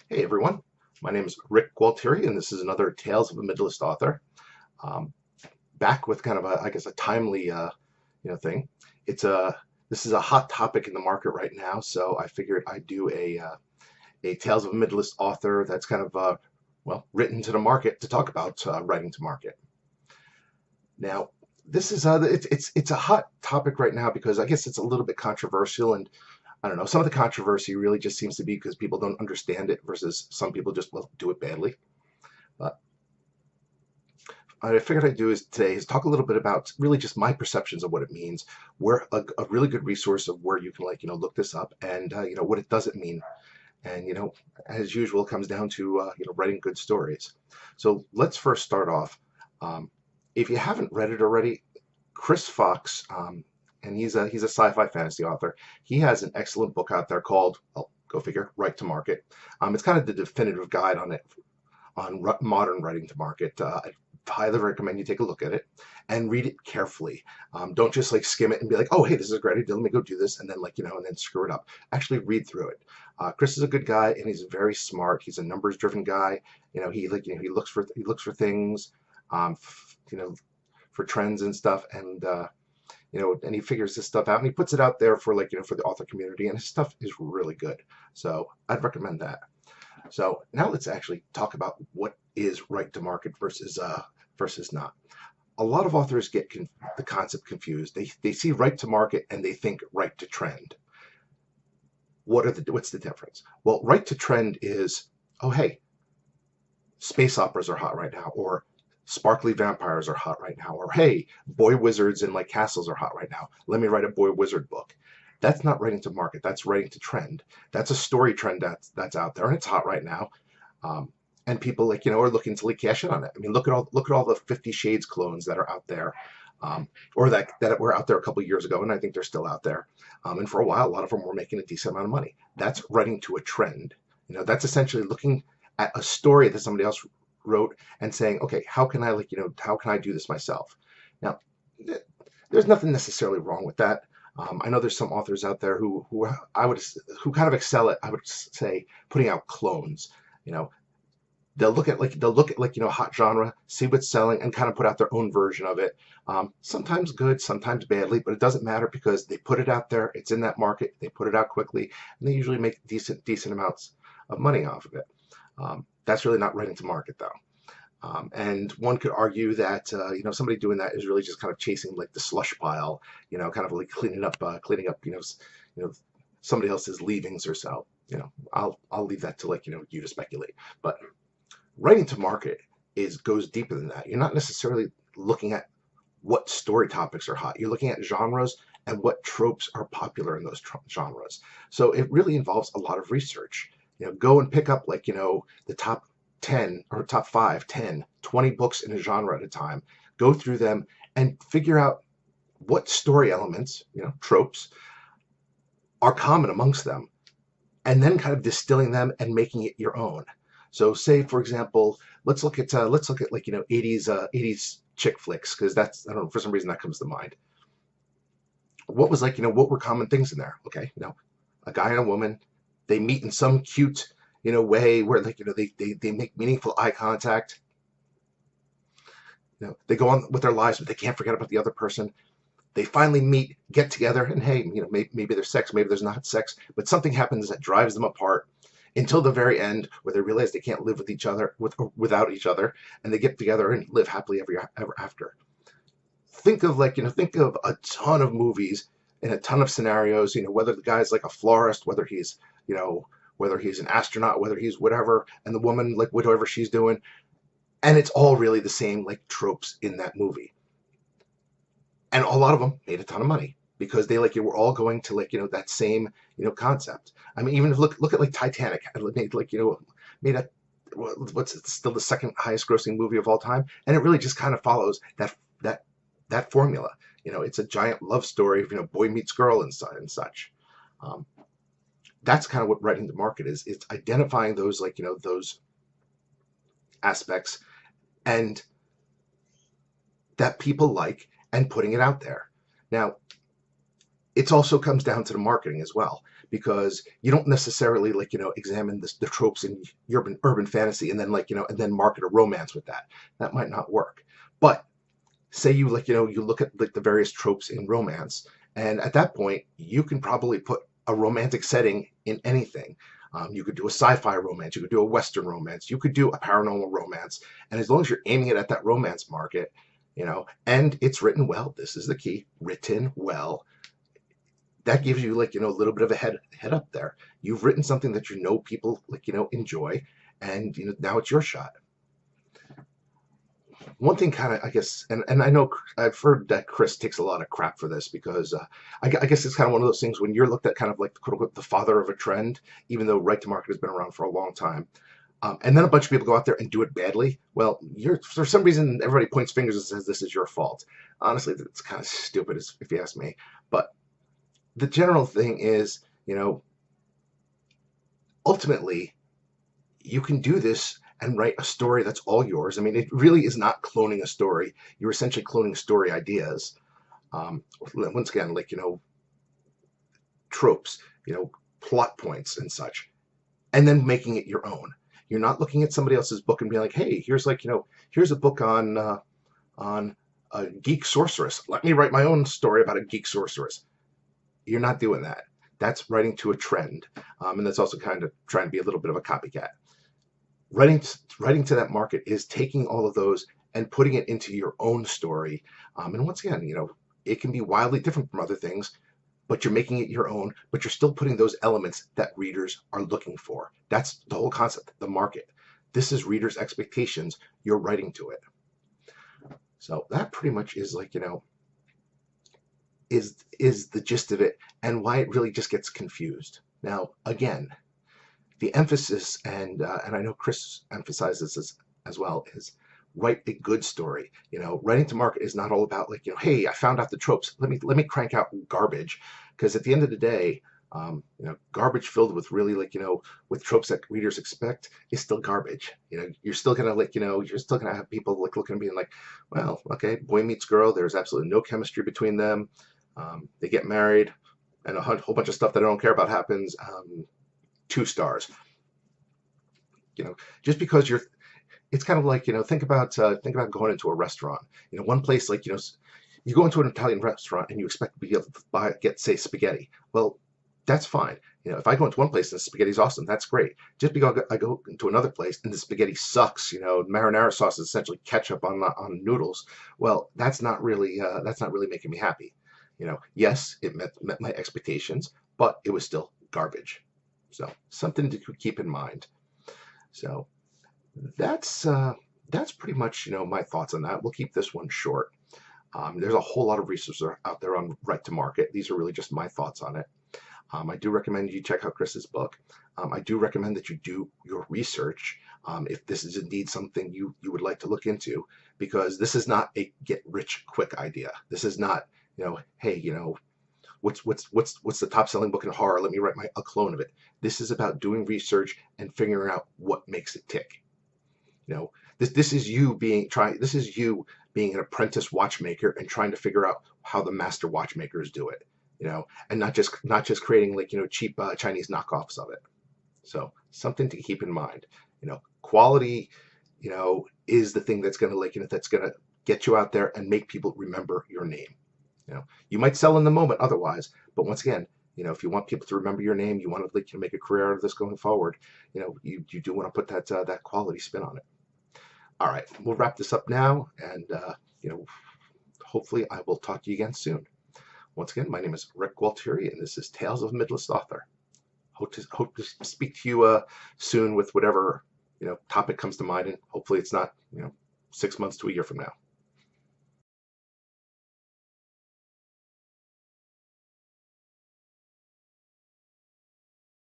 Hey everyone, my name is Rick Gualtieri, and this is another Tales of a Midlist author. Um, Back with kind of a, I guess, a timely, thing. It's a This is a hot topic in the market right now, so I figured I'd do a Tales of a Midlist author that's kind of written to the market to talk about writing to market. Now, this is it's a hot topic right now because I guess it's a little bit controversial, and I don't know. Some of the controversy really just seems to be because people don't understand it versus some people just will do it badly. But I figured I'd do is today is talk a little bit about really just my perceptions of what it means, where a really good resource of where you can look this up and what it doesn't mean. And as usual, it comes down to writing good stories. So let's first start off. Um, if you haven't read it already, Chris Fox, and he's a sci-fi fantasy author. He has an excellent book out there called, well, go figure, Write to Market. It's kind of the definitive guide on it on modern writing to market. I highly recommend you take a look at it and read it carefully. Don't just like skim it and be like, oh, hey, this is a great idea. Let me go do this, and then and then screw it up. Actually, read through it. Chris is a good guy, and he's very smart. He's a numbers-driven guy. He looks for things, for trends and stuff, and and he figures this stuff out and he puts it out there for for the author community, and his stuff is really good. So I'd recommend that. So now let's actually talk about what is right to market versus not. A lot of authors get the concept confused. They see right to market and they think right to trend. What's the difference? Well, right to trend is, oh hey, space operas are hot right now, or sparkly vampires are hot right now, or hey, boy wizards and like castles are hot right now. Let me write a boy wizard book. That's not writing to market. That's writing to trend. That's a story trend that's out there and it's hot right now. Um, and people are looking to cash in on it. I mean, look at all the 50 Shades clones that are out there, or that were out there a couple of years ago, and I think they're still out there. And for a while, a lot of them were making a decent amount of money. That's writing to a trend. That's essentially looking at a story that somebody else wrote and saying, okay, how can I how can I do this myself? Now, there's nothing necessarily wrong with that. I know there's some authors out there who kind of excel at, I would say, putting out clones. You know, they'll look at hot genre, see what's selling, and kind of put out their own version of it. Sometimes good, sometimes badly, but it doesn't matter because they put it out there. It's in that market. They put it out quickly, and they usually make decent amounts of money off of it. That's really not writing to market though. And one could argue that somebody doing that is really just kind of chasing like the slush pile, kind of like cleaning up somebody else's leavings or so. I'll leave that to you to speculate. But writing to market goes deeper than that. You're not necessarily looking at what story topics are hot. You're looking at genres and what tropes are popular in those genres. So it really involves a lot of research. Go and pick up the top 10 or top 5, 10, 20 books in a genre at a time. Go through them and figure out what story elements, tropes, are common amongst them, and then kind of distilling them and making it your own. So say, for example, let's look at 80s chick flicks, because that's, I don't know, for some reason that comes to mind. What was what were common things in there? Okay, a guy and a woman, they meet in some cute way where they make meaningful eye contact. They go on with their lives, but they can't forget about the other person. They finally meet, get together, and hey, maybe there's sex, maybe there's not sex, but something happens that drives them apart until the very end, where they realize they can't live with each other without each other, and they get together and live happily ever after. Think of a ton of movies in a ton of scenarios. Whether the guy's like a florist, whether he's an astronaut, whether he's whatever, and the woman whatever she's doing, and it's all really the same tropes in that movie. And a lot of them made a ton of money because they were all going to that same concept. I mean, even if look at Titanic, made a what's it, still the second highest grossing movie of all time, and it really just kind of follows that formula. It's a giant love story of boy meets girl and such. That's kind of what writing to market is. It's identifying those those aspects and that people and putting it out there. Now, it also comes down to the marketing as well, because you don't necessarily examine the tropes in urban fantasy and then and then market a romance with that. That might not work. But say you you look at the various tropes in romance, and at that point you can probably put a romantic setting in anything. You could do a sci-fi romance, you could do a western romance, you could do a paranormal romance, and as long as you're aiming it at that romance market, and it's written well, this is the key, written well, that gives you a little bit of a head up there. You've written something that people enjoy, and now it's your shot. One thing kind of, I guess, and I know I've heard that Chris takes a lot of crap for this because I guess it's kind of one of those things when you're looked at kind of like quote unquote the father of a trend, even though right to market has been around for a long time. And then a bunch of people go out there and do it badly. Well, for some reason everybody points fingers and says this is your fault. Honestly, it's kind of stupid if you ask me. But the general thing is, ultimately, you can do this and write a story that's all yours. I mean, it really is not cloning a story. You're essentially cloning story ideas. Once again, tropes, plot points and such, and then making it your own. You're not looking at somebody else's book and being like, hey, here's here's a book on a geek sorceress. Let me write my own story about a geek sorceress. You're not doing that. That's writing to a trend, and that's also kind of trying to be a little bit of a copycat. Writing to that market is taking all of those and putting it into your own story. And once again, it can be wildly different from other things, but you're making it your own, but you're still putting those elements that readers are looking for. That's the whole concept, the market. This is readers' expectations. You're writing to it. So that pretty much is is the gist of it, and why it really just gets confused. Now, again, the emphasis, and I know Chris emphasizes this as well, is write a good story. Writing to market is not all about hey, I found out the tropes. Let me crank out garbage, because at the end of the day, garbage filled with really with tropes that readers expect is still garbage. You're still gonna you're still gonna have people looking and being like, well, okay, boy meets girl. There's absolutely no chemistry between them. They get married, and a whole bunch of stuff that I don't care about happens. 2 stars. Just because it's kind of think about going into a restaurant. One place you go into an Italian restaurant and you expect to be able to get say spaghetti. Well, that's fine. If I go into one place and the spaghetti's awesome, that's great. Just because I go into another place and the spaghetti sucks, marinara sauce is essentially ketchup on noodles. Well, that's not really making me happy. Yes, it met my expectations, but it was still garbage. So something to keep in mind. So that's pretty much my thoughts on that. We'll keep this one short. There's a whole lot of resources out there on right to market. These are really just my thoughts on it. I do recommend you check out Chris's book. I do recommend that you do your research if this is indeed something you would like to look into, because this is not a get rich quick idea. This is not hey, what's the top selling book in horror? Let me write a clone of it. This is about doing research and figuring out what makes it tick. This is you being an apprentice watchmaker and trying to figure out how the master watchmakers do it. And not just creating cheap Chinese knockoffs of it. So something to keep in mind. Quality, is the thing that's gonna that's gonna get you out there and make people remember your name. You might sell in the moment otherwise, but once again, if you want people to remember your name, you want to make a career out of this going forward, you do want to put that quality spin on it. All right, we'll wrap this up now, and hopefully I will talk to you again soon. Once again, my name is Rick Gualtieri, and this is Tales of a Midlist Author. Hope to speak to you soon with whatever topic comes to mind, and hopefully it's not 6 months to a year from now.